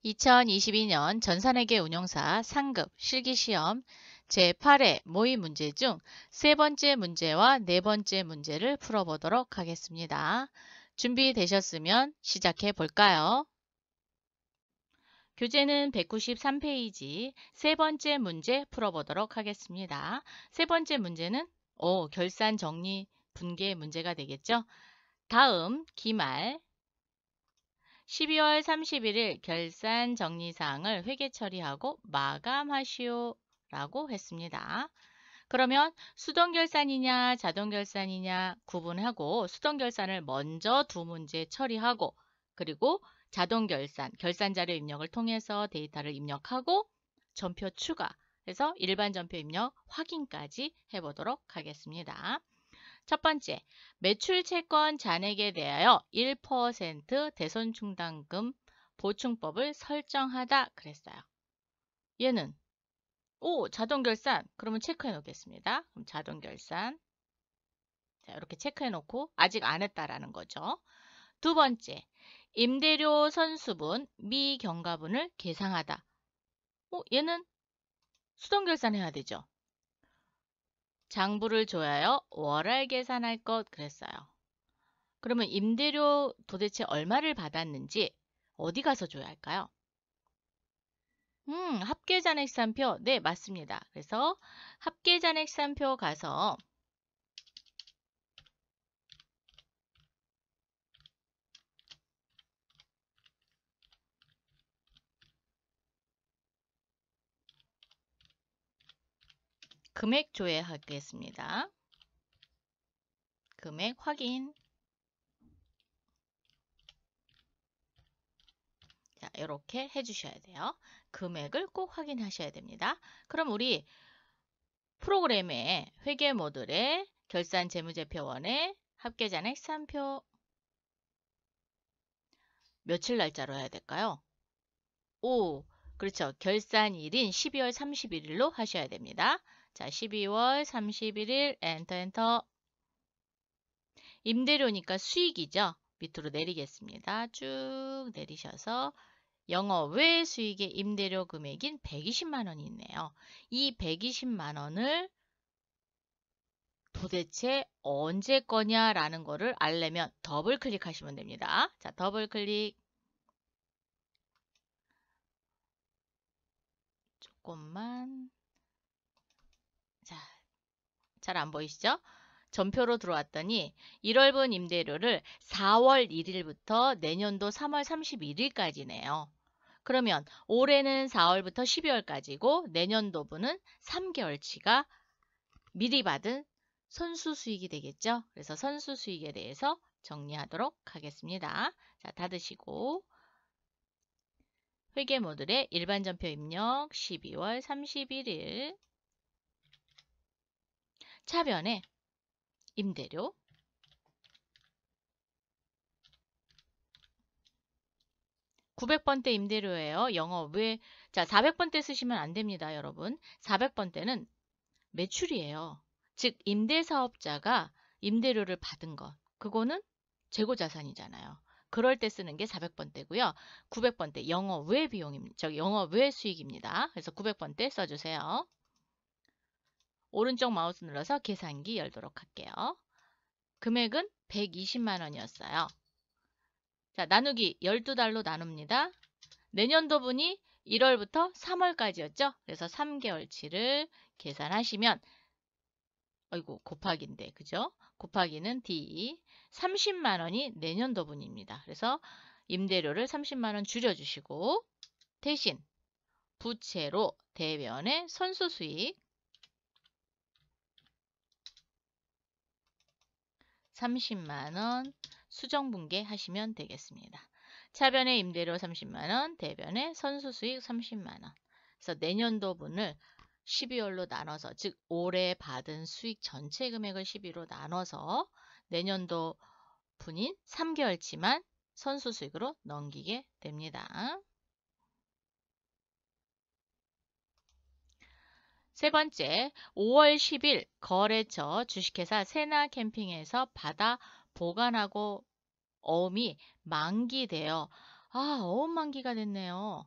2022년 전산회계 운용사 상급 실기시험 제8회 모의 문제 중 세 번째 문제와 네 번째 문제를 풀어보도록 하겠습니다. 준비되셨으면 시작해 볼까요? 교재는 193페이지 세 번째 문제 풀어보도록 하겠습니다. 세 번째 문제는 결산 정리 분계 문제가 되겠죠? 다음 기말 12월 31일 결산 정리사항을 회계 처리하고 마감하시오 라고 했습니다. 그러면 수동결산이냐 자동결산이냐 구분하고 수동결산을 먼저 두 문제 처리하고 그리고 자동결산, 결산자료 입력을 통해서 데이터를 입력하고 전표 추가해서 일반 전표 입력 확인까지 해보도록 하겠습니다. 첫 번째, 매출 채권 잔액에 대하여 1% 대손충당금 보충법을 설정하다 그랬어요. 얘는 자동결산. 그러면 체크해 놓겠습니다. 그럼 자동결산. 자, 이렇게 체크해 놓고 아직 안 했다라는 거죠. 두 번째, 임대료 선수분 미경과분을 계상하다. 얘는 수동결산 해야 되죠. 장부를 줘야여 월할 계산할 것 그랬어요. 그러면 임대료 도대체 얼마를 받았는지 어디 가서 줘야 할까요? 합계잔액산표. 네, 맞습니다. 그래서 합계잔액산표 가서 금액 조회하겠습니다. 금액 확인. 자, 이렇게 해주셔야 돼요. 금액을 꼭 확인하셔야 됩니다. 그럼 우리 프로그램의 회계 모듈에 결산 재무제표원에 합계잔액산표 며칠 날짜로 해야 될까요? 그렇죠. 결산일인 12월 31일로 하셔야 됩니다. 자, 12월 31일 엔터. 임대료니까 수익이죠. 밑으로 내리겠습니다. 쭉 내리셔서 영업 외 수익의 임대료 금액인 120만 원이 있네요. 이 120만 원을 도대체 언제 거냐라는 거를 알려면 더블 클릭하시면 됩니다. 자, 더블 클릭. 조금만. 자, 잘 안 보이시죠? 전표로 들어왔더니 1월분 임대료를 4월 1일부터 내년도 3월 31일까지네요. 그러면 올해는 4월부터 12월까지고 내년도분은 3개월치가 미리 받은 선수 수익이 되겠죠. 그래서 선수 수익에 대해서 정리하도록 하겠습니다. 자, 닫으시고 회계 모듈에 일반 전표 입력 12월 31일 차변에 임대료 900번대 임대료예요. 영업 외. 자, 400번대 쓰시면 안 됩니다, 여러분. 400번대는 매출이에요. 즉 임대사업자가 임대료를 받은 것. 그거는 재고자산이잖아요. 그럴 때 쓰는 게 400번대고요. 900번대 영업 외 비용입니다. 영업 외 수익입니다. 그래서 900번대 써주세요. 오른쪽 마우스 눌러서 계산기 열도록 할게요. 금액은 120만 원이었어요. 자, 나누기 12달로 나눕니다. 내년도분이 1월부터 3월까지였죠. 그래서 3개월치를 계산하시면 곱하기인데 그죠? 곱하기는 D 30만 원이 내년도분입니다. 그래서 임대료를 30만 원 줄여주시고 대신 부채로 대변의 선수수익 30만 원 수정분계 하시면 되겠습니다. 차변의 임대료 30만 원, 대변의 선수수익 30만 원. 그래서 내년도분을 12월로 나눠서 즉 올해 받은 수익 전체 금액을 12로 나눠서 내년도 분인 3개월치만 선수수익으로 넘기게 됩니다. 세 번째, 5월 10일 거래처 주식회사 세나캠핑에서 받아 보관하고 어음이 만기돼요. 어음 만기가 됐네요.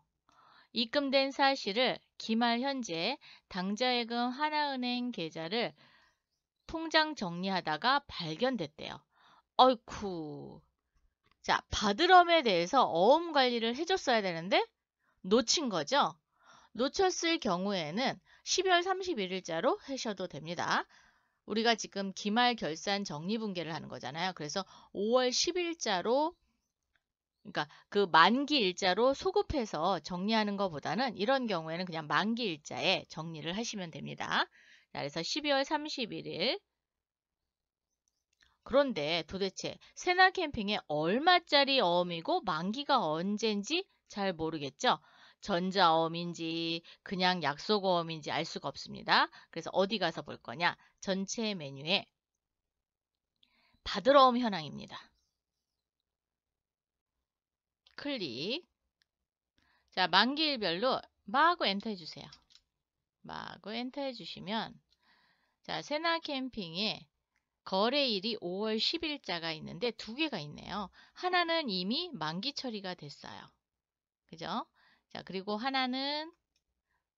입금된 사실을 기말 현재 당좌예금 하나은행 계좌를 통장 정리하다가 발견됐대요. 어이쿠. 자, 받으럼에 대해서 어음 관리를 해줬어야 되는데 놓친 거죠. 놓쳤을 경우에는 12월 31일자로 하셔도 됩니다. 우리가 지금 기말 결산 정리분계를 하는 거잖아요. 그래서 5월 10일자로 그러니까 그 만기 일자로 소급해서 정리하는 것보다는 이런 경우에는 그냥 만기 일자에 정리를 하시면 됩니다. 자, 그래서 12월 31일. 그런데 도대체 세나 캠핑에 얼마짜리 어음이고 만기가 언젠지 잘 모르겠죠? 전자어음인지 그냥 약속어음인지 알 수가 없습니다. 그래서 어디 가서 볼 거냐? 전체 메뉴에 받을 어음 현황입니다. 클릭. 자, 만기일별로 마구 엔터 해주세요. 마구 엔터 해주시면 자, 세나 캠핑에 거래일이 5월 10일자가 있는데 두 개가 있네요. 하나는 이미 만기 처리가 됐어요. 그죠? 자, 그리고 하나는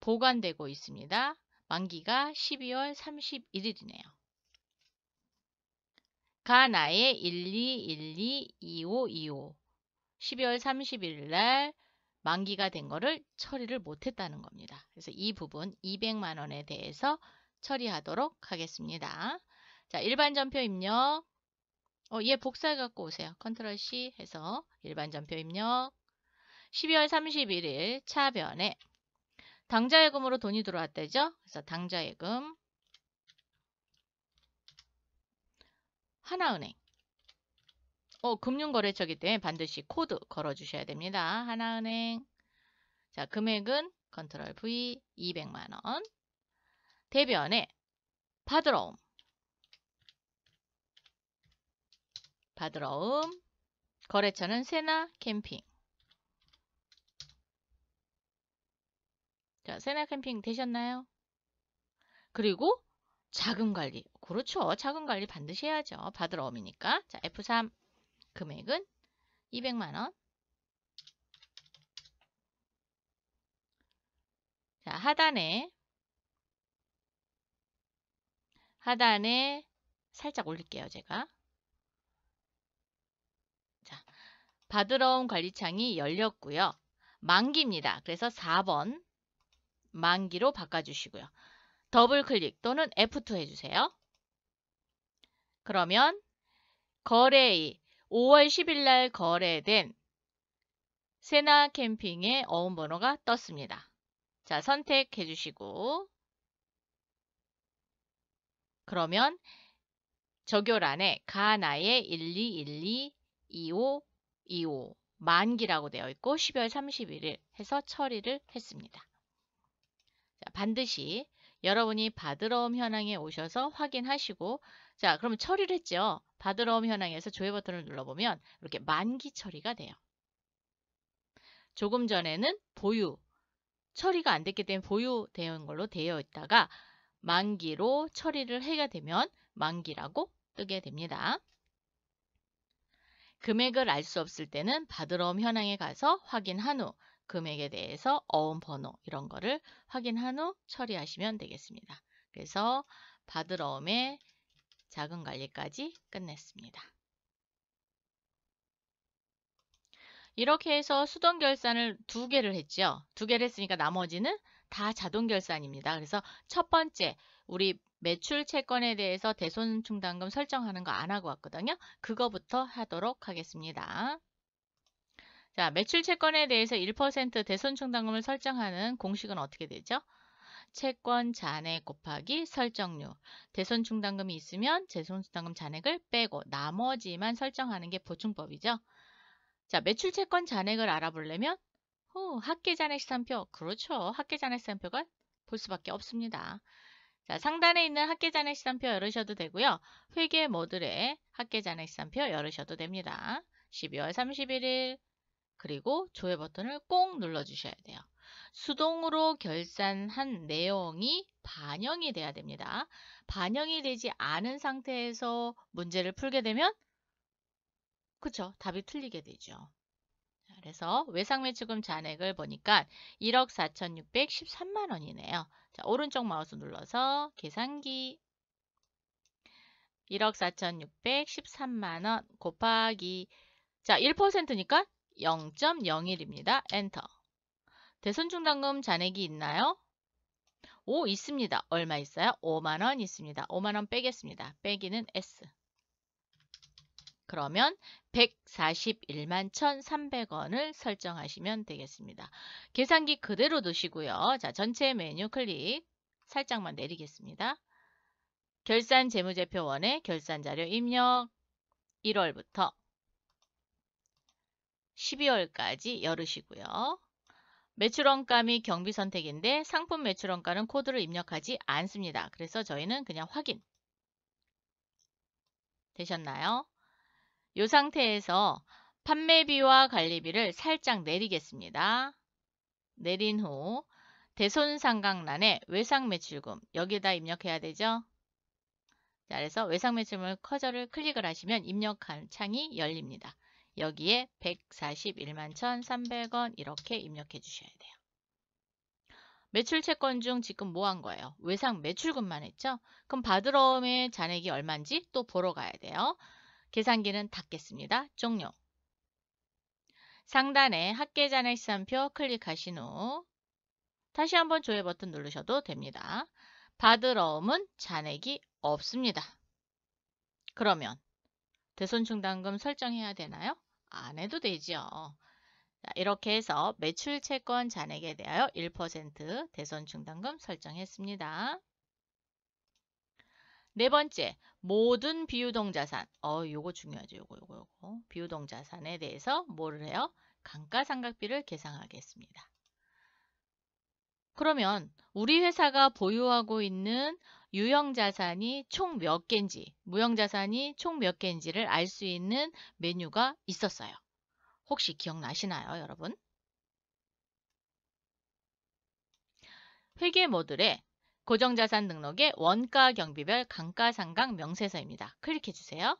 보관되고 있습니다. 만기가 12월 31일이네요. 가나의 12122525 12월 31일 날 만기가 된 거를 처리를 못했다는 겁니다. 그래서 이 부분 200만 원에 대해서 처리하도록 하겠습니다. 자, 일반 전표 입력. 얘 복사해 갖고 오세요. 컨트롤 C 해서 일반 전표 입력. 12월 31일 차변에 당좌예금으로 돈이 들어왔대죠. 그래서 당좌예금 하나은행. 금융거래처이기 때문에 반드시 코드 걸어주셔야 됩니다. 하나은행. 자, 금액은 컨트롤 V 200만 원. 대변에 받으러옴. 받으러옴. 거래처는 세나 캠핑. 자, 세나 캠핑 되셨나요? 그리고 자금관리. 그렇죠. 자금관리 반드시 해야죠. 받으러옴이니까. 자, F3 금액은 200만 원. 자, 하단에 살짝 올릴게요, 제가. 자, 받으러온 관리창이 열렸고요. 만기입니다. 그래서 4번 만기로 바꿔주시고요. 더블 클릭 또는 F2 해주세요. 그러면 거래일 5월 10일 날 거래된 세나 캠핑의 어음 번호가 떴습니다. 자, 선택해 주시고 그러면 적요란에 가나의 12122525 만기라고 되어 있고 12월 31일 해서 처리를 했습니다. 자, 반드시 여러분이 받으러옴 현황에 오셔서 확인하시고 자, 그러면 처리를 했죠. 받으러옴 현황에서 조회 버튼을 눌러보면 이렇게 만기 처리가 돼요. 조금 전에는 보유, 처리가 안 됐기 때문에 보유된 걸로 되어 있다가 만기로 처리를 해야 되면 만기라고 뜨게 됩니다. 금액을 알 수 없을 때는 받으러옴 현황에 가서 확인한 후 금액에 대해서 어음 번호 이런 거를 확인한 후 처리하시면 되겠습니다. 그래서 받으러옴의 자금 관리까지 끝냈습니다. 이렇게 해서 수동 결산을 2개를 했죠. 2개를 했으니까 나머지는 다 자동 결산입니다. 그래서 첫 번째 우리 매출 채권에 대해서 대손충당금 설정하는 거 안 하고 왔거든요. 그거부터 하도록 하겠습니다. 자, 매출 채권에 대해서 1% 대손충당금을 설정하는 공식은 어떻게 되죠? 채권 잔액 곱하기 설정료. 대손충당금이 있으면 대손충당금 잔액을 빼고 나머지만 설정하는 게 보충법이죠. 자, 매출 채권 잔액을 알아보려면 합계잔액시산표. 그렇죠. 합계잔액시산표가 볼 수밖에 없습니다. 자, 상단에 있는 합계잔액시산표 열으셔도 되고요. 회계 모듈에 합계잔액시산표 열으셔도 됩니다. 12월 31일 그리고 조회 버튼을 꼭 눌러주셔야 돼요. 수동으로 결산한 내용이 반영이 돼야 됩니다. 반영이 되지 않은 상태에서 문제를 풀게 되면 그쵸? 답이 틀리게 되죠. 그래서 외상매출금 잔액을 보니까 1억 4,613만 원이네요. 자, 오른쪽 마우스 눌러서 계산기 1억 4,613만 원 곱하기 자 1%니까 0.01입니다. 엔터. 대손충당금 잔액이 있나요? 오, 있습니다. 얼마 있어요? 5만 원 있습니다. 5만 원 빼겠습니다. 빼기는 S. 그러면 141만 1,300원을 설정하시면 되겠습니다. 계산기 그대로 두시고요. 자, 전체 메뉴 클릭 살짝만 내리겠습니다. 결산 재무제표원에 결산자료 입력 1월부터 12월까지 열으시고요. 매출원가 및 경비 선택인데 상품 매출원가는 코드를 입력하지 않습니다. 그래서 저희는 그냥 확인. 되셨나요? 이 상태에서 판매비와 관리비를 살짝 내리겠습니다. 내린 후 대손상각란에 외상매출금 여기다 입력해야 되죠. 자, 그래서 외상매출금 커저를 클릭을 하시면 입력한 창이 열립니다. 여기에 141만 1,300원 이렇게 입력해 주셔야 돼요. 매출 채권 중 지금 뭐 한 거예요? 외상 매출금만 했죠? 그럼 바드러움의 잔액이 얼마인지 또 보러 가야 돼요. 계산기는 닫겠습니다. 종료. 상단에 합계잔액 시산표 클릭하신 후 다시 한번 조회 버튼 누르셔도 됩니다. 바드러움은 잔액이 없습니다. 그러면 대손충당금 설정해야 되나요? 안 해도 되죠. 자, 이렇게 해서 매출 채권 잔액에 대하여 1% 대손충당금 설정했습니다. 네 번째, 모든 비유동자산. 요거 중요하죠. 요거. 비유동자산에 대해서 뭐를 해요? 감가상각비를 계상하겠습니다. 그러면 우리 회사가 보유하고 있는 유형자산이 총 몇 개인지, 무형자산이 총 몇 개인지를 알 수 있는 메뉴가 있었어요. 혹시 기억나시나요, 여러분? 회계 모듈에 고정자산 등록의 원가 경비별 감가상각 명세서입니다. 클릭해 주세요.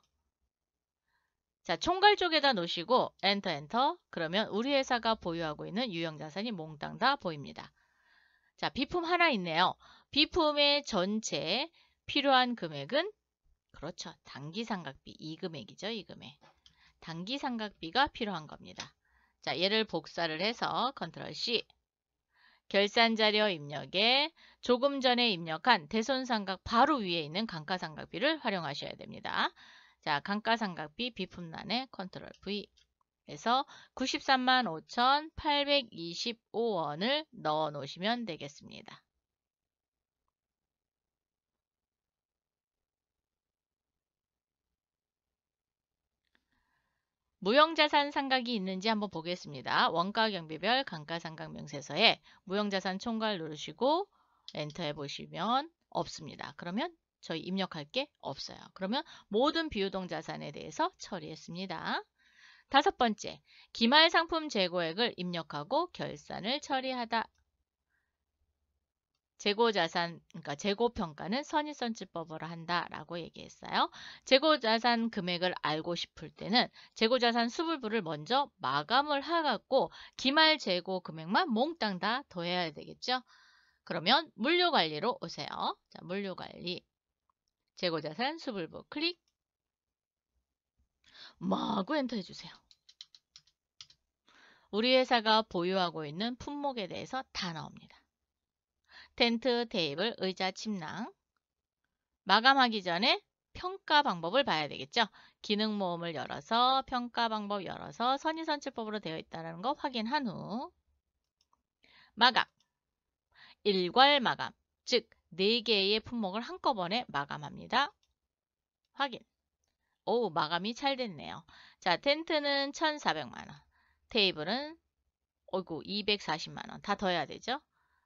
자, 총괄 쪽에다 놓으시고 엔터. 그러면 우리 회사가 보유하고 있는 유형자산이 몽땅 다 보입니다. 자, 비품 하나 있네요. 비품의 전체 필요한 금액은 그렇죠. 단기상각비 이 금액이죠. 이 금액. 단기상각비가 필요한 겁니다. 자, 얘를 복사를 해서 컨트롤 C 결산자료 입력에 조금 전에 입력한 대손상각 바로 위에 있는 감가상각비를 활용하셔야 됩니다. 자, 감가상각비 비품란에 컨트롤 V 해서 93만 5,825원을 넣어 놓으시면 되겠습니다. 무형자산 상각이 있는지 한번 보겠습니다. 원가경비별 감가상각 명세서에 무형자산 총괄 누르시고 엔터 해보시면 없습니다. 그러면 저희 입력할 게 없어요. 그러면 모든 비유동자산에 대해서 처리했습니다. 다섯 번째, 기말상품 재고액을 입력하고 결산을 처리하다. 재고자산, 그러니까 재고평가는 선입선출법으로 한다라고 얘기했어요. 재고자산 금액을 알고 싶을 때는 재고자산 수불부를 먼저 마감을 해갖고 기말 재고 금액만 몽땅 다 더해야 되겠죠. 그러면 물류관리로 오세요. 자, 물류관리, 재고자산 수불부 클릭, 마구 엔터 해주세요. 우리 회사가 보유하고 있는 품목에 대해서 다 나옵니다. 텐트, 테이블, 의자, 침낭. 마감하기 전에 평가 방법을 봐야 되겠죠. 기능 모음을 열어서 평가 방법 열어서 선의선출법으로 되어 있다는 거 확인한 후 마감, 일괄 마감, 즉 4개의 품목을 한꺼번에 마감합니다. 확인. 오, 마감이 잘 됐네요. 자, 텐트는 1,400만 원, 테이블은 240만 원 다 더해야 되죠.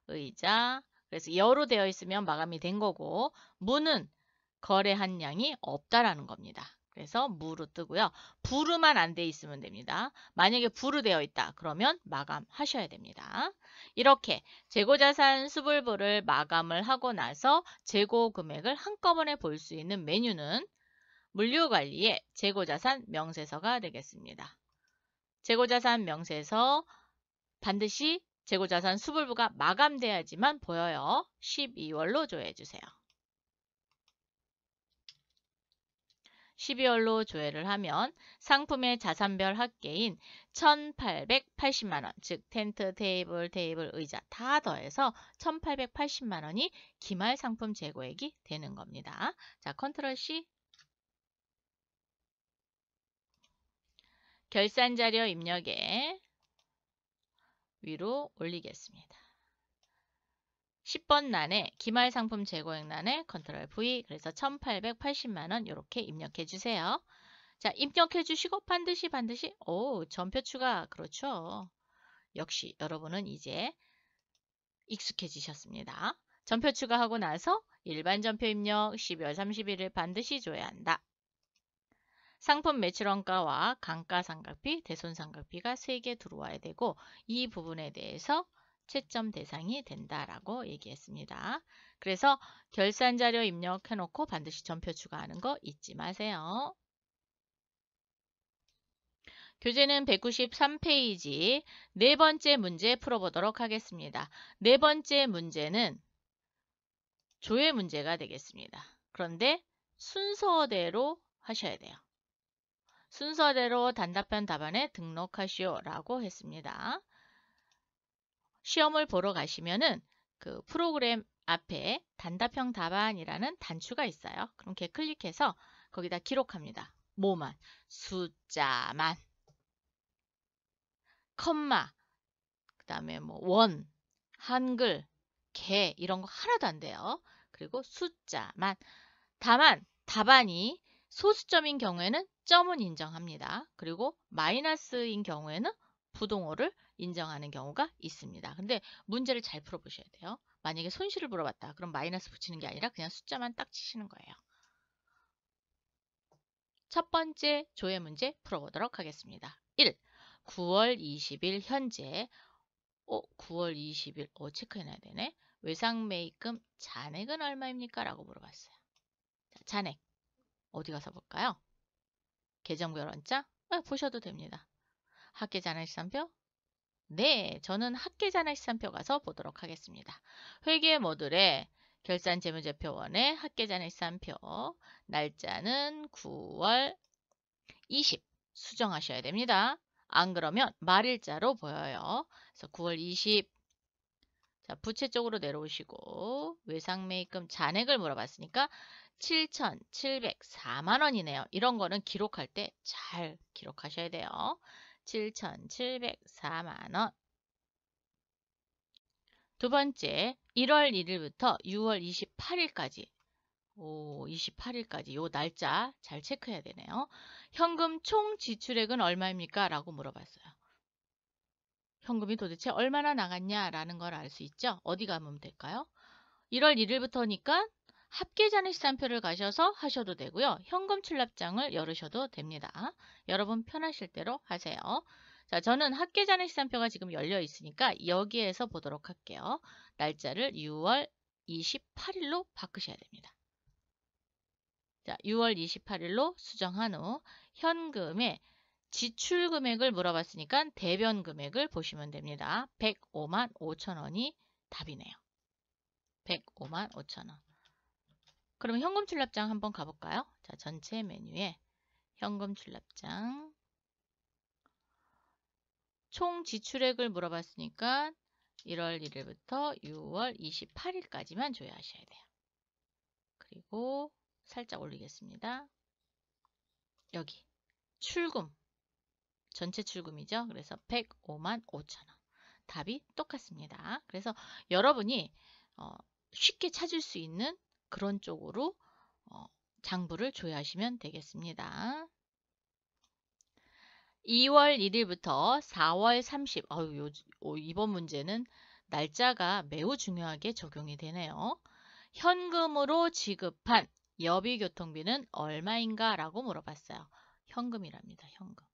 의자, 그래서 여로 되어 있으면 마감이 된 거고 무는 거래한 양이 없다라는 겁니다. 그래서 무로 뜨고요. 부르만 안 돼 있으면 됩니다. 만약에 부르 되어 있다. 그러면 마감하셔야 됩니다. 이렇게 재고자산 수불부를 마감을 하고 나서 재고 금액을 한꺼번에 볼 수 있는 메뉴는 물류관리의 재고자산 명세서가 되겠습니다. 재고자산 명세서 반드시 재고자산 수불부가 마감돼야지만 보여요. 12월로 조회해주세요. 12월로 조회를 하면 상품의 자산별 합계인 1,880만원, 즉 텐트, 테이블, 의자 다 더해서 1,880만원이 기말 상품 재고액이 되는 겁니다. 자, 컨트롤 C. 결산자료 입력에 위로 올리겠습니다. 10번 란에 기말 상품 재고액 란에 컨트롤 V, 그래서 1,880만원 이렇게 입력해 주세요. 자, 입력해 주시고 반드시 전표 추가, 그렇죠. 역시 여러분은 이제 익숙해지셨습니다. 전표 추가하고 나서 일반 전표 입력 12월 31일 반드시 줘야 한다. 상품 매출원가와 감가상각비, 대손상각비가 3개 들어와야 되고 이 부분에 대해서 채점 대상이 된다라고 얘기했습니다. 그래서 결산자료 입력해놓고 반드시 전표 추가하는 거 잊지 마세요. 교재는 193페이지 네 번째 문제 풀어보도록 하겠습니다. 네 번째 문제는 조회 문제가 되겠습니다. 그런데 순서대로 하셔야 돼요. 순서대로 단답형 답안에 등록하시오 라고 했습니다. 시험을 보러 가시면은 그 프로그램 앞에 단답형 답안이라는 단추가 있어요. 그럼 걔 클릭해서 거기다 기록합니다. 뭐만? 숫자만. 컴마, 그 다음에 뭐 원, 한글, 개 이런 거 하나도 안 돼요. 그리고 숫자만. 다만 답안이 소수점인 경우에는 점은 인정합니다. 그리고 마이너스인 경우에는 부동호를 인정하는 경우가 있습니다. 근데 문제를 잘 풀어보셔야 돼요. 만약에 손실을 물어봤다. 그럼 마이너스 붙이는 게 아니라 그냥 숫자만 딱 치시는 거예요. 첫 번째 조회 문제 풀어보도록 하겠습니다. 1. 9월 20일 현재 9월 20일 체크해놔야 되네. 외상매입금 잔액은 얼마입니까? 라고 물어봤어요. 자, 잔액 어디 가서 볼까요? 계정별 원자 보셔도 됩니다. 합계잔액시산표? 네, 저는 합계잔액시산표 가서 보도록 하겠습니다. 회계 모듈에 결산재무제표원의 합계잔액시산표 날짜는 9월 20 수정하셔야 됩니다. 안 그러면 말일자로 보여요. 그래서 9월 20 자, 부채 쪽으로 내려오시고 외상매입금 잔액을 물어봤으니까 7,704만 원이네요. 이런 거는 기록할 때 잘 기록하셔야 돼요. 7,704만 원. 두 번째, 1월 1일부터 6월 28일까지 28일까지 요 날짜 잘 체크해야 되네요. 현금 총 지출액은 얼마입니까? 라고 물어봤어요. 현금이 도대체 얼마나 나갔냐라는 걸 알 수 있죠? 어디 가면 될까요? 1월 1일부터니까 합계잔액시산표를 가셔서 하셔도 되고요. 현금 출납장을 열으셔도 됩니다. 여러분 편하실 대로 하세요. 자, 저는 합계잔액시산표가 지금 열려 있으니까 여기에서 보도록 할게요. 날짜를 6월 28일로 바꾸셔야 됩니다. 자, 6월 28일로 수정한 후 현금의 지출 금액을 물어봤으니까 대변 금액을 보시면 됩니다. 105만 5천 원이 답이네요. 105만 5천 원. 그러면 현금 출납장 한번 가볼까요? 자, 전체 메뉴에 현금 출납장 총 지출액을 물어봤으니까 1월 1일부터 6월 28일까지만 조회하셔야 돼요. 그리고 살짝 올리겠습니다. 여기 출금 전체 출금이죠. 그래서 105만 5천 원. 답이 똑같습니다. 그래서 여러분이 쉽게 찾을 수 있는 그런 쪽으로 장부를 조회하시면 되겠습니다. 2월 1일부터 4월 30, 이번 문제는 날짜가 매우 중요하게 적용이 되네요. 현금으로 지급한 여비교통비는 얼마인가? 라고 물어봤어요. 현금이랍니다. 현금.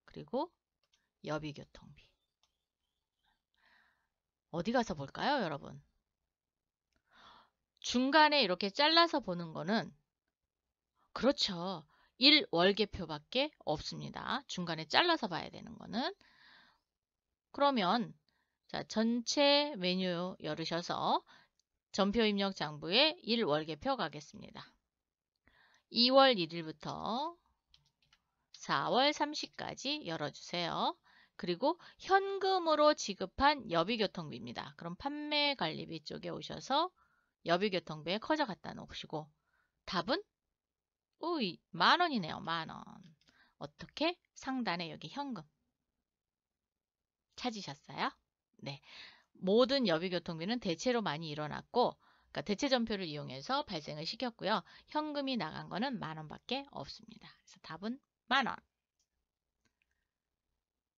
그리고 여비교통비. 어디 가서 볼까요, 여러분? 중간에 이렇게 잘라서 보는 거는 그렇죠. 1월계표밖에 없습니다. 중간에 잘라서 봐야 되는 거는. 그러면 자, 전체 메뉴 열으셔서 전표 입력 장부에 1월계표 가겠습니다. 2월 1일부터 4월 30일까지 열어주세요. 그리고 현금으로 지급한 여비교통비입니다. 그럼 판매관리비 쪽에 오셔서 여비교통비에 커져 갖다 놓으시고 답은 우이 10,000원이네요. 10,000원. 어떻게? 상단에 여기 현금 찾으셨어요? 네. 모든 여비교통비는 대체로 많이 일어났고 그러니까 대체 전표를 이용해서 발생을 시켰고요. 현금이 나간 거는 10,000원밖에 없습니다. 그래서 답은 10,000원.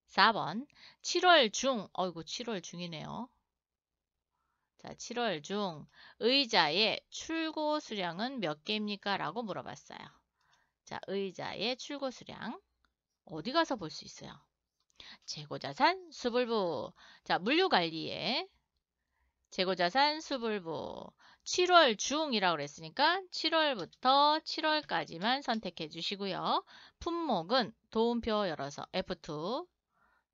4번 7월 중 어이구 7월 중이네요. 자, 7월 중 의자의 출고 수량은 몇 개입니까? 라고 물어봤어요. 자, 의자의 출고 수량 어디 가서 볼 수 있어요? 재고자산 수불부. 자, 물류관리에 재고자산 수불부 7월 중이라고 그랬으니까 7월부터 7월까지만 선택해 주시고요. 품목은 도움표 열어서 F2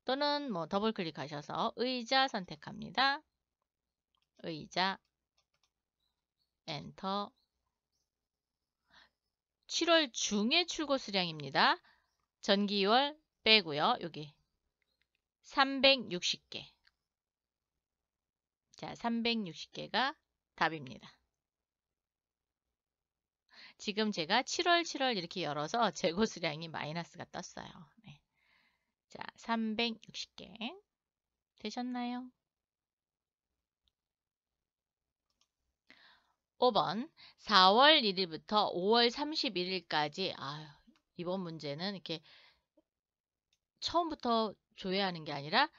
또는 뭐 더블 클릭하셔서 의자 선택합니다. 의자 엔터. 7월 중의 출고 수량입니다. 전기월 빼고요. 여기 360개. 자, 360개가 답입니다. 지금 제가 7월 이렇게 열어서 재고 수량이 마이너스가 떴어요. 네. 자, 360개 되셨나요? 5번 4월 1일부터 5월 31일까지 이번 문제는 이렇게 처음부터 조회하는 게 아니라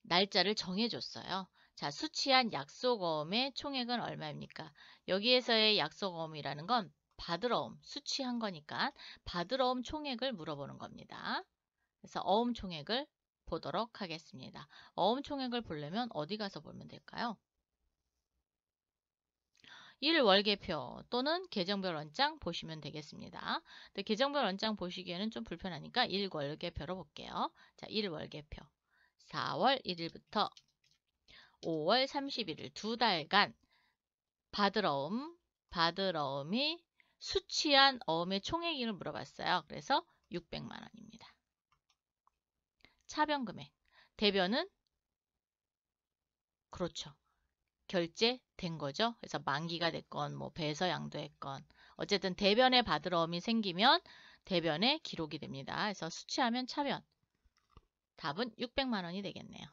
날짜를 정해줬어요. 자, 수취한 약속어음의 총액은 얼마입니까? 여기에서의 약속어음이라는 건 받으러옴, 수취한 거니까 받으러옴 총액을 물어보는 겁니다. 그래서 어음 총액을 보도록 하겠습니다. 어음 총액을 보려면 어디 가서 보면 될까요? 1월계표 또는 계정별 원장 보시면 되겠습니다. 근데 계정별 원장 보시기에는 좀 불편하니까 1월계표로 볼게요. 자, 1월계표. 4월 1일부터 5월 31일 두 달간 받으러움이 수취한 어음의 총액을 물어봤어요. 그래서 600만 원입니다. 차변금액. 대변은 그렇죠. 결제된 거죠. 그래서 만기가 됐건 뭐 배서 양도했건 어쨌든 대변에 받으러움이 생기면 대변에 기록이 됩니다. 그래서 수취하면 차변. 답은 600만 원이 되겠네요.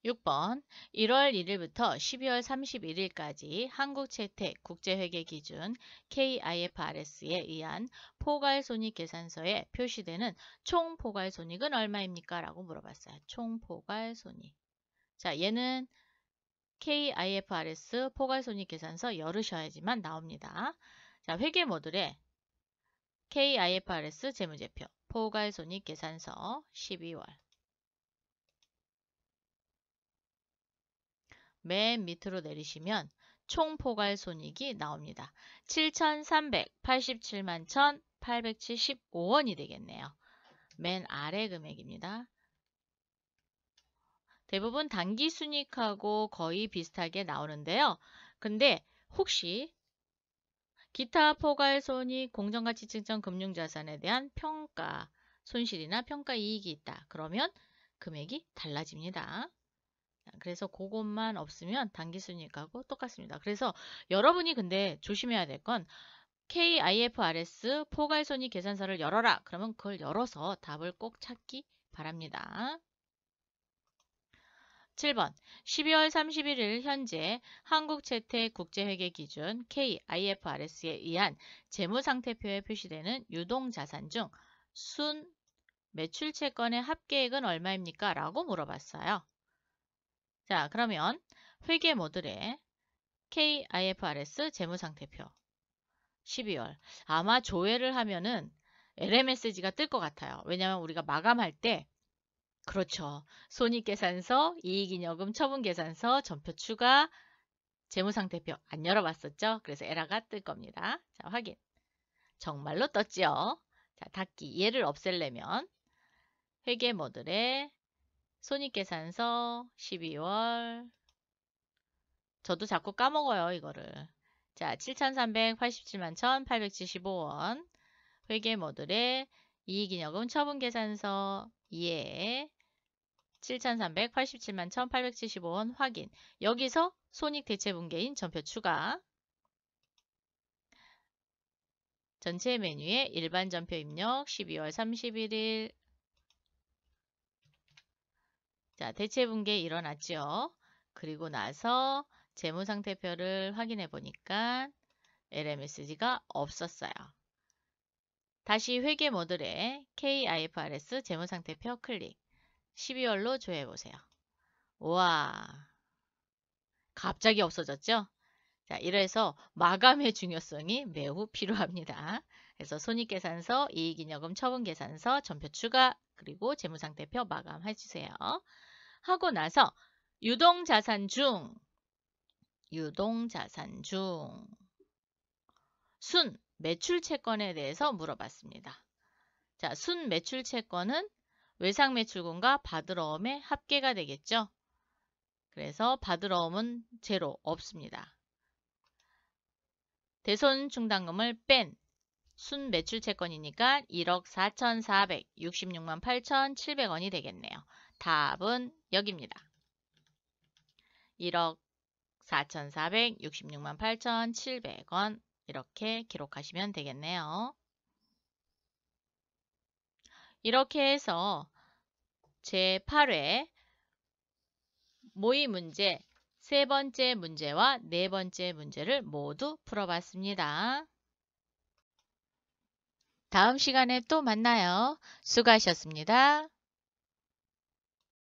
6번 1월 1일부터 12월 31일까지 한국채택 국제회계기준 KIFRS에 의한 포괄손익계산서에 표시되는 총 포괄손익은 얼마입니까? 라고 물어봤어요. 총 포괄손익. 자, 얘는 KIFRS 포괄손익계산서 열으셔야지만 나옵니다. 자, 회계 모듈에 KIFRS 재무제표 포괄손익계산서 12월 맨 밑으로 내리시면 총 포괄손익이 나옵니다. 7,387만 1,875원이 되겠네요. 맨 아래 금액입니다. 대부분 당기순이익하고 거의 비슷하게 나오는데요. 근데 혹시 기타 포괄손익 공정가치 측정 금융자산에 대한 평가 손실이나 평가 이익이 있다. 그러면 금액이 달라집니다. 그래서 그것만 없으면 당기순이익하고 똑같습니다. 그래서 여러분이 근데 조심해야 될 건 KIFRS 포괄손익 계산서를 열어라. 그러면 그걸 열어서 답을 꼭 찾기 바랍니다. 7번 12월 31일 현재 한국채택 국제회계기준 KIFRS에 의한 재무상태표에 표시되는 유동자산 중 순 매출채권의 합계액은 얼마입니까? 라고 물어봤어요. 자, 그러면 회계 모듈에 KIFRS 재무상태표 12월 아마 조회를 하면은 LMSG가 뜰 것 같아요. 왜냐하면 우리가 마감할 때 그렇죠. 손익계산서, 이익잉여금, 처분계산서, 전표 추가, 재무상태표 안 열어봤었죠? 그래서 에러가 뜰 겁니다. 자, 확인. 정말로 떴지요. 자, 닫기. 얘를 없애려면 회계 모듈에 손익계산서 12월 저도 자꾸 까먹어요, 이거를. 자, 7,387만 1,875원 회계 모듈에 이익잉여금 처분계산서 2에 7,387만 1,875원 확인. 여기서 손익대체분계인 전표 추가. 전체 메뉴에 일반 전표 입력 12월 31일. 자, 대체분계 일어났죠. 그리고 나서 재무상태표를 확인해 보니까 LMS가 없었어요. 다시 회계 모듈에 KIFRS 재무상태표 클릭. 12월로 조회해 보세요. 우와, 갑자기 없어졌죠? 자, 이래서 마감의 중요성이 매우 필요합니다. 그래서 손익계산서, 이익잉여금 처분계산서, 전표 추가, 그리고 재무상태표 마감해 주세요. 하고 나서 유동자산 중 순 매출채권에 대해서 물어봤습니다. 자, 순 매출채권은 외상매출금과 바드러움의 합계가 되겠죠. 그래서 바드러움은 제로 없습니다. 대손 충당금을 뺀 순 매출채권이니까 1억 4,466만 8,700원이 되겠네요. 답은 여기입니다. 1억 4,466만 8,700원 이렇게 기록하시면 되겠네요. 이렇게 해서 제8회 모의 문제 세 번째 문제와 네 번째 문제를 모두 풀어봤습니다. 다음 시간에 또 만나요. 수고하셨습니다.